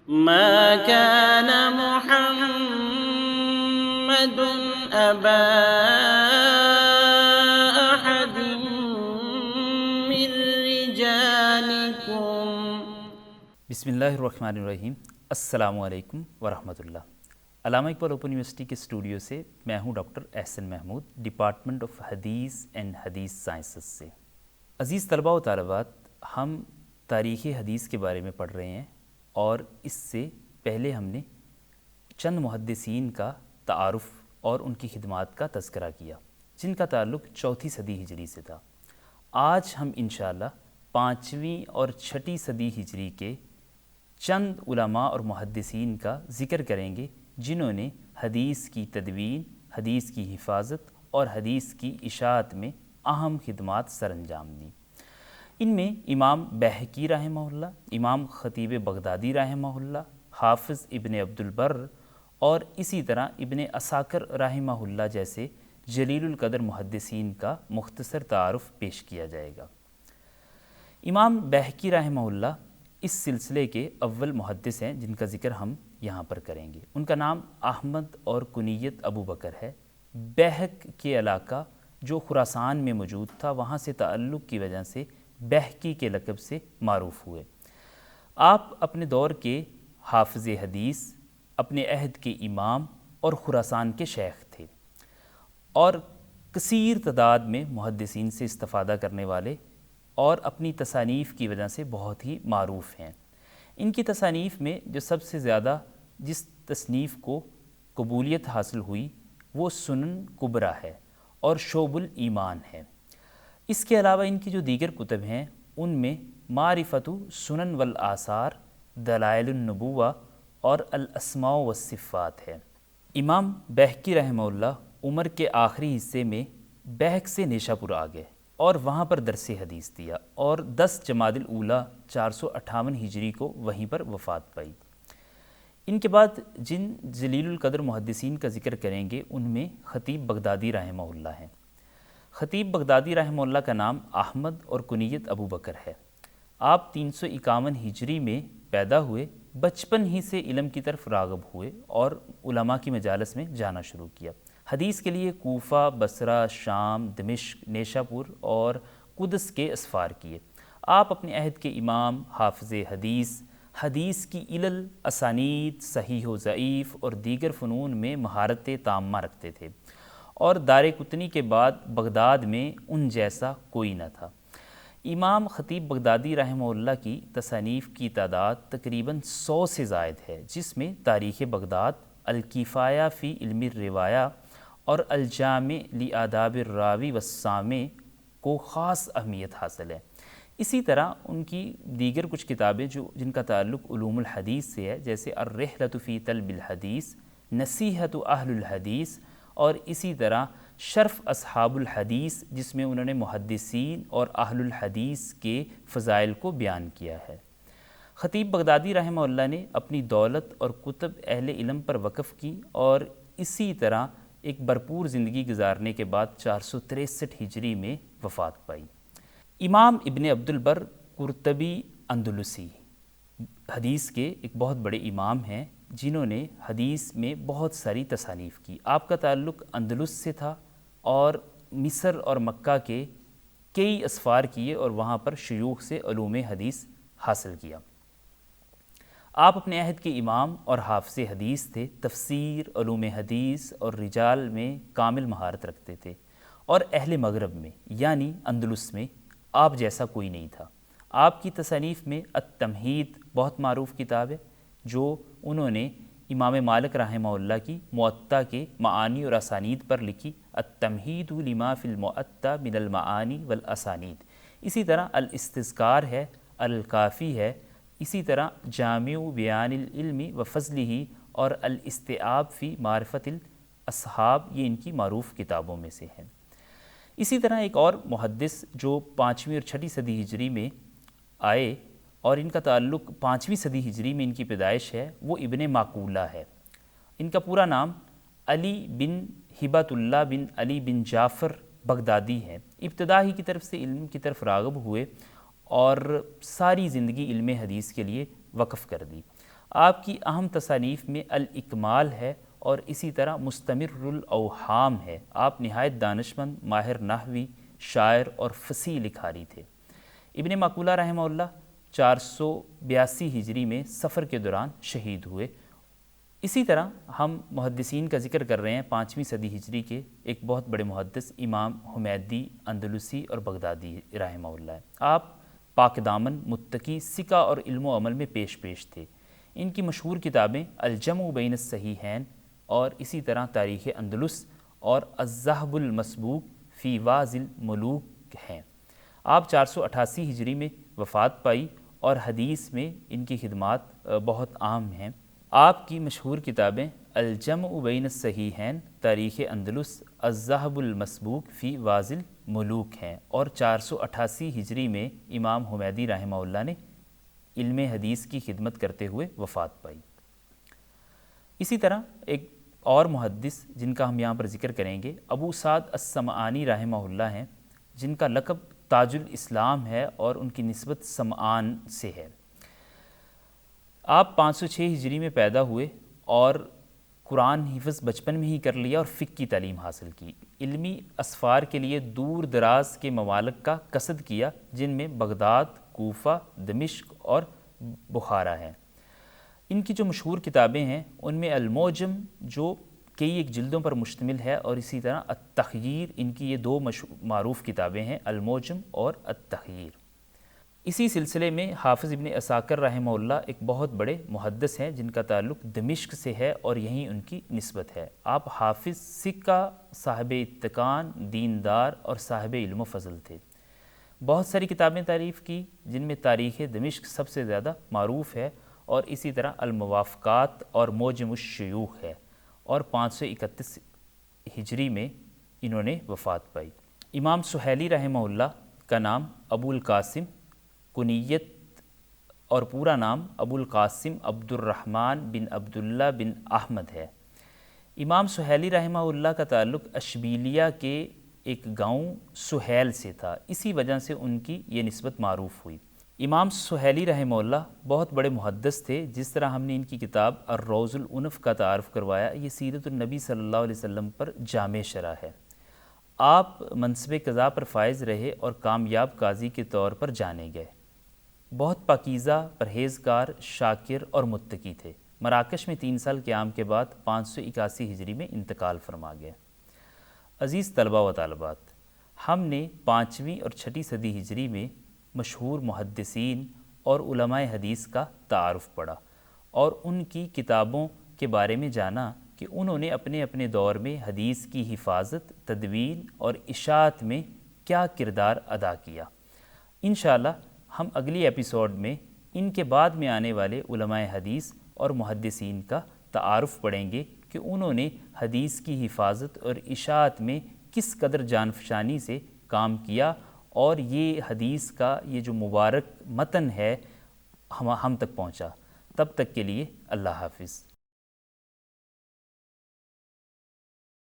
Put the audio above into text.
ما كان محمد أبا أحد من رجالكم. بسم اللہ الرحمن الرحیم. السلام علیکم ورحمۃ اللہ. علامہ اقبال اوپن یونیورسٹی کے اسٹوڈیو سے میں ہوں doctor Ahsan Mahmood, department of Hadith and Hadith sciences سے. عزیز طلباء و طالبات، ہم تاریخ حدیث کے بارے میں پڑھ رہے ہیں اور اس سے پہلے ہم نے چند محدثین کا تعارف اور ان کی خدمات کا تذکرہ کیا جن کا تعلق چوتھی صدی ہجری سے تھا. آج ہم انشاءاللہ 5ویں اور 6ٹھی صدی ہجری کے چند علماء اور محدثین کا ذکر کریں گے جنہوں نے حدیث کی تدوین، حدیث کی حفاظت اور حدیث کی اشاعت میں اہم خدمات سر انجام دیں. ان میں امام بہقی رحمہ اللہ، امام خطیب بغدادی رحمہ اللہ، حافظ ابن عبد البر اور اسی طرح ابن عساکر رحمہ اللہ جیسے جلیل القدر محدثین کا مختصر تعارف پیش کیا جائے گا. امام بہقی رحمہ اللہ اس سلسلے کے اول محدث ہیں جن کا ذکر ہم یہاں پر کریں گے. ان کا نام احمد اور کنیت ابو بکر ہے. بہق کے علاقہ جو خراسان میں موجود تھا وہاں سے تعلق کی وجہ سے بہقی کے لقب سے معروف ہوئے. آپ اپنے دور کے حافظ حدیث، اپنے عہد کے امام اور خراسان کے شیخ تھے اور کثیر تعداد میں محدثین سے استفادہ کرنے والے اور اپنی تصانیف کی وجہ سے بہت ہی معروف ہیں. ان کی تصانیف میں جو سب سے زیادہ جس تصنیف کو قبولیت حاصل ہوئی وہ سنن کبریٰ ہے اور شعب الایمان ہے. اس کے علاوہ ان کی جو دیگر کتب ہیں ان میں معرفت سنن والآثار، دلائل النبوہ اور الاسماء والصفات ہے. امام بہقی رحمہ اللہ عمر کے آخری حصے میں بہق سے نیشا پور آ گئے اور وہاں پر درس حدیث دیا اور 10 جمادی الاولیٰ 458 ہجری کو وہیں پر وفات پائی. ان کے بعد جن جلیل القدر محدثین کا ذکر کریں گے ان میں خطیب بغدادی رحمہ اللہ ہیں. خطیب بغدادی رحمہ اللہ کا نام احمد اور کنیت ابو بکر ہے. آپ 351 ہجری میں پیدا ہوئے. بچپن ہی سے علم کی طرف راغب ہوئے اور علماء کی مجالس میں جانا شروع کیا. حدیث کے لیے کوفہ، بصرہ، شام، دمشق، نیشا پور اور قدس کے اسفار کیے. آپ اپنے عہد کے امام، حافظ حدیث، حدیث کی علل، اسانید، صحیح و ضعیف اور دیگر فنون میں مہارت تامہ رکھتے تھے اور دار قطنی کے بعد بغداد میں ان جیسا کوئی نہ تھا. امام خطیب بغدادی رحمہ اللہ کی تصانیف کی تعداد تقریباً 100 سے زائد ہے جس میں تاریخ بغداد، الکفایہ فی علم الروایہ اور الجامع لآداب الراوی والسامع کو خاص اہمیت حاصل ہے. اسی طرح ان کی دیگر کچھ کتابیں جن کا تعلق علوم الحدیث سے ہے جیسے الرحلۃ فی طلب الحدیث، نصیحۃ اہل الحدیث اور اسی طرح شرف اصحاب الحدیث جس میں انہوں نے محدثین اور اہل الحدیث کے فضائل کو بیان کیا ہے. خطیب بغدادی رحمہ اللہ نے اپنی دولت اور کتب اہل علم پر وقف کی اور اسی طرح ایک بھرپور زندگی گزارنے کے بعد 463 ہجری میں وفات پائی. امام ابن عبد البر قرطبی اندلسی حدیث کے ایک بہت بڑے امام ہیں جنہوں نے حدیث میں بہت ساری تصانیف کی. آپ کا تعلق اندلس سے تھا اور مصر اور مکہ کے کئی اسفار کیے اور وہاں پر شیوخ سے علوم حدیث حاصل کیا. آپ اپنے عہد کے امام اور حافظ حدیث تھے. تفسیر، علوم حدیث اور رجال میں کامل مہارت رکھتے تھے اور اہل مغرب میں یعنی اندلس میں آپ جیسا کوئی نہیں تھا. آپ کی تصانیف میں التمہید بہت معروف کتاب ہے جو انہوں نے امام مالک رحمہ اللہ کی موطا کے معانی اور اسانید پر لکھی. التمہید لما فی الموطا من المعانی والاسانید. اسی طرح الاستذکار ہے، الکافی ہے، اسی طرح جامع بیان العلم و فضلہ اور الاستیعاب فی معرفت الاصحاب یہ ان کی معروف کتابوں میں سے ہیں. اسی طرح ایک اور محدث جو 5ویں اور 6ٹھی صدی ہجری میں آئے اور ان کا تعلق 5ویں صدی ہجری میں ان کی پیدائش ہے وہ ابن معقولہ ہے. ان کا پورا نام علی بن ہبۃ اللہ بن علی بن جعفر بغدادی ہے. ابتدا ہی کی طرف سے علم کی طرف راغب ہوئے اور ساری زندگی علم حدیث کے لیے وقف کر دی. آپ کی اہم تصانیف میں الاکمال ہے اور اسی طرح مستمر الاوہام ہے۔ آپ نہایت دانشمند، ماہر نحوی، شاعر اور فصیح لکھاری تھے۔ ابن مقولہ رحمہ اللہ 482 ہجری میں سفر کے دوران شہید ہوئے۔ اسی طرح ہم محدثین کا ذکر کر رہے ہیں 5ویں صدی ہجری کے ایک بہت بڑے محدث امام حمیدی اندلسی اور بغدادی رحمہ اللہ ہے۔ آپ پاک دامن، متقی، ثقہ اور علم و عمل میں پیش تھے۔ ان کی مشہور کتابیں الجمع بین الصحیحین اور اسی طرح تاریخ اندلس اور الذهب المسبوق فی واض الملوک ہیں۔ آپ 488 ہجری میں وفات پائی اور حدیث میں ان کی خدمات بہت عام ہیں۔ آپ کی مشہور کتابیں الجمع بین الصحیحین، تاریخ اندلس، الذهب المسبوق فی واض الملوک ہیں، اور 488 ہجری میں امام حمیدی رحمہ اللہ نے علم حدیث کی خدمت کرتے ہوئے وفات پائی۔ اسی طرح ایک اور محدث جن کا ہم یہاں پر ذکر کریں گے ابو سعد السمعانی رحمہ اللہ ہیں، جن کا لقب تاج الاسلام ہے اور ان کی نسبت سمعان سے ہے۔ آپ 506 ہجری میں پیدا ہوئے اور قرآن حفظ بچپن میں ہی کر لیا اور فقہ کی تعلیم حاصل کی۔ علمی اسفار کے لیے دور دراز کے ممالک کا قصد کیا، جن میں بغداد، کوفہ، دمشق اور بخارا ہیں۔ ان کی جو مشہور کتابیں ہیں ان میں المعجم جو کئی ایک جلدوں پر مشتمل ہے، اور اسی طرح التخییر، ان کی یہ دو معروف کتابیں ہیں، المعجم اور التخییر۔ اسی سلسلے میں حافظ ابن عساکر رحمہ اللہ ایک بہت بڑے محدث ہیں جن کا تعلق دمشق سے ہے اور یہیں ان کی نسبت ہے۔ آپ حافظ، ثقہ، صاحب اتقان، دیندار اور صاحب علم و فضل تھے۔ بہت ساری کتابیں تعریف کی، جن میں تاریخ دمشق سب سے زیادہ معروف ہے، اور اسی طرح الموافقات اور معجم الشیوخ ہے، اور 531 ہجری میں انہوں نے وفات پائی۔ امام سہیلی رحمہ اللہ کا نام ابو القاسم، کنیت اور پورا نام ابو القاسم عبد الرحمن بن عبداللہ بن احمد ہے۔ امام سہیلی رحمہ اللہ کا تعلق اشبیلیہ کے ایک گاؤں سہیل سے تھا، اسی وجہ سے ان کی یہ نسبت معروف ہوئی۔ امام سہیلی رحمہ اللہ بہت بڑے محدث تھے، جس طرح ہم نے ان کی کتاب الروض العنف کا تعارف کروایا، یہ سیرت النبی صلی اللہ علیہ وسلم پر جامع شرح ہے۔ آپ منصب قضاء پر فائز رہے اور کامیاب قاضی کے طور پر جانے گئے۔ بہت پاکیزہ، پرہیزگار، شاکر اور متقی تھے۔ مراکش میں 3 سال قیام کے بعد 581 ہجری میں انتقال فرما گئے۔ عزیز طلبہ و طالبات، ہم نے 5ویں اور 6 صدی ہجری میں مشہور محدثین اور علماء حدیث کا تعارف پڑھا اور ان کی کتابوں کے بارے میں جانا کہ انہوں نے اپنے اپنے دور میں حدیث کی حفاظت، تدوین اور اشاعت میں کیا کردار ادا کیا۔ انشاءاللہ ہم اگلی ایپیسوڈ میں ان کے بعد میں آنے والے علماء حدیث اور محدثین کا تعارف پڑھیں گے کہ انہوں نے حدیث کی حفاظت اور اشاعت میں کس قدر جانفشانی سے کام کیا، اور یہ حدیث کا یہ جو مبارک متن ہے ہم تک پہنچا۔ تب تک کے لیے اللہ حافظ۔